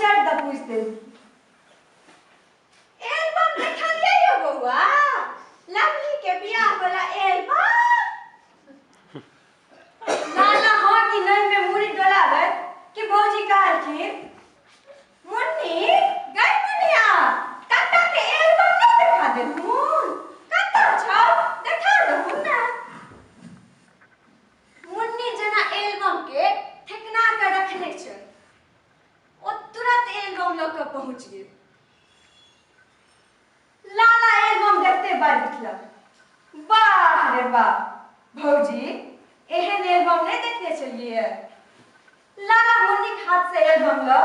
चढ़ द पूछते एल्बम देखा लिया यो बउआ लवली के बियाह वाला एल्बम लाला हाँ कि नहीं में मुड़ी डोलावे कि भौजी कहलखिन मुन्नी गई मुनिया काका के एल्बम न देखा दे मुन कता छौ देखा दे मुन्ना मुन्नी जना एल्बम के ठेकना के रखले छ ओ तुरंत एल्बम लेके पहुंच गए लाला एल्बम देखते बार उठल वाह रे वाह भौजी एहन एल्बम नहीं देखने चलिए लाला मुन्नी के हाथ से एल्बम लो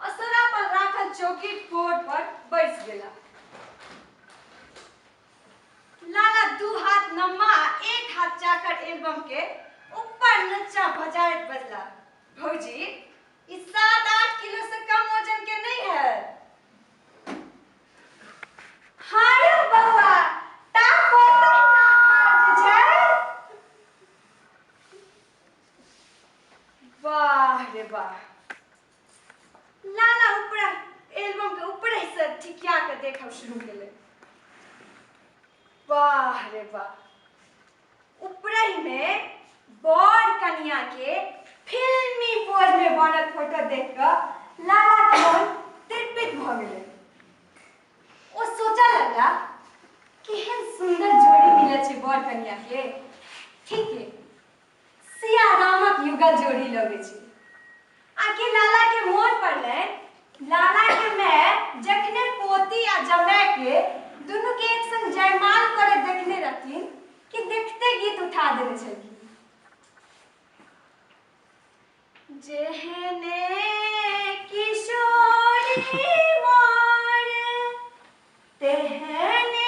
असरा पर राखल चौकी कोट पर बैठ गेला लाला दू हाथ नम्मा एक हाथ चाकर एल्बम के ऊपर नीचा बजाए बजला भौजी इस 7-8 किलो से कम वजन के नहीं है हाय बउआ ता कोता वाह रे वाह लाला ऊपर एल्बम के ऊपर से ठिकिया के देखब शुरू केले वाह रे वाह ऊपर में बड़ कन्या के फिल्मी पोज में बनल फोटो देख कर लाला के मन तृप्त भ गेले ओ सोचा लगा केहन सुंदर जोड़ी मिले छै बड़ कन्या के ठीक है सिया रामक युगल जोड़ी लगे छै आके लाला के मोन पड़ले लाला के मैं जखने पोती या जमाई के दोनों के एक संग जयमाल करे देखने रहथिन कि देखते गीत उठा देने छलखिन जेहने किशोरी मोर तेहने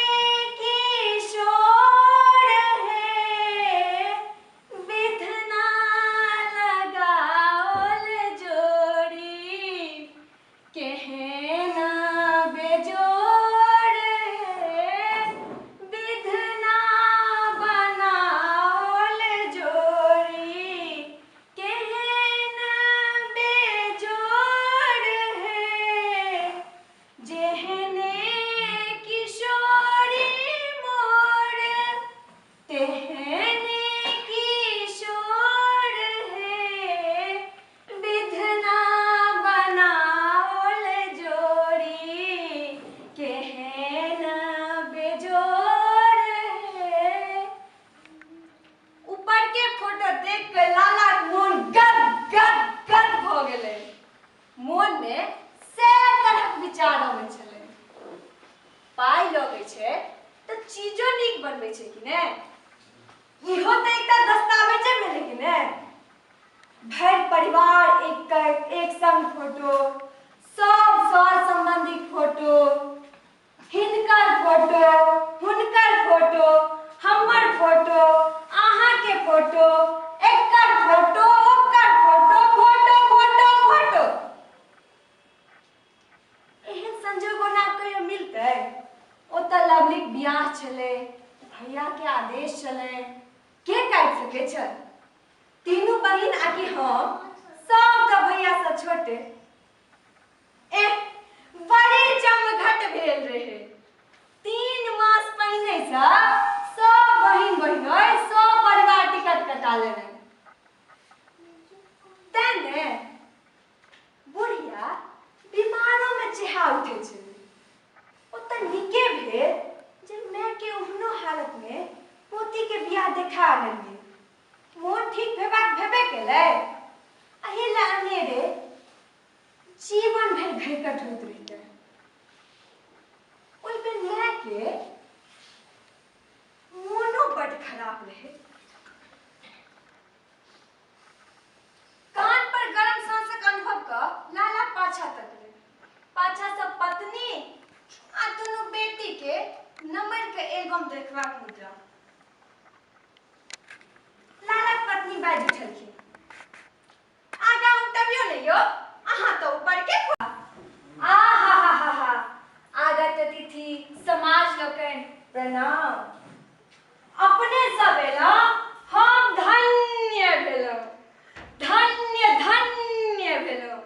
धन्य धन्य भेलो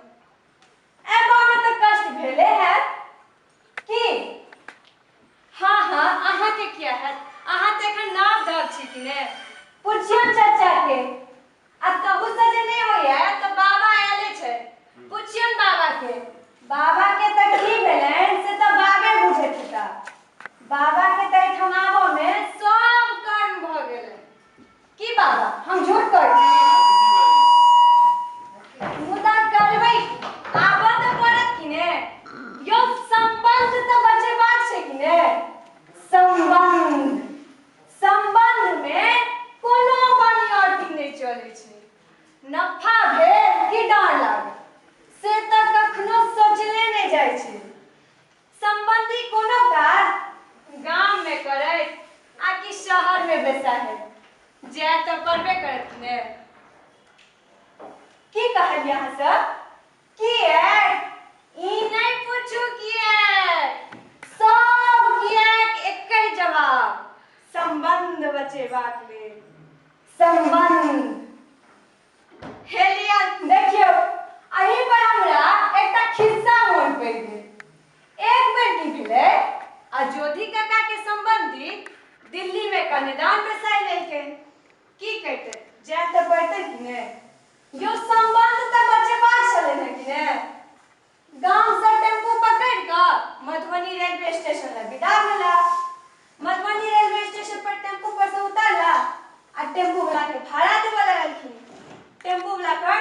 ए बाबा के तो की भेलन से तो बाबे बुझे था। बाबा के तो ठमाबो में सब कर्म भ गेलै। की बाबा हम झूठ कहै मुदा करबै आबो तो पड़त कि ने। यो संबंध तो बचेबाक छै कि ने। संबंध में कोनो बनियाटी नहीं चले छै। नफा भेल कि डर लागे से तो कखनो सोचले नहीं जाय छै। संबंधी कोनो काज गांव में करे आ कि शहर में बेसा है जे तो करबे करत ने। की कहलिए अहाँ सब किए ई नहीं पूछू किए सब किए एक ही जवाब संबंध बचेबाक लेल। संबंध हेलिया देखियो अही पर हमरा एकटा खिस्सा मोन पड़ि गेल। एक बेर की भेलै अयोधी काका के संबंधी दिल्ली में कन्यादान बेसाय लेलकै। की करते जाय तो पड़ते कि ने। यो संबंध तो बचेबाक छलै ने कि ने। गांव से टेम्पू पकड़ कर मधुबनी रेलवे स्टेशन लग विदा भेला। मधुबनी रेलवे स्टेशन पर टेम्पू पर से उतरला आ टेम्पू वाला के भाड़ा देबे लगलखिन। टेम्पू वाला पर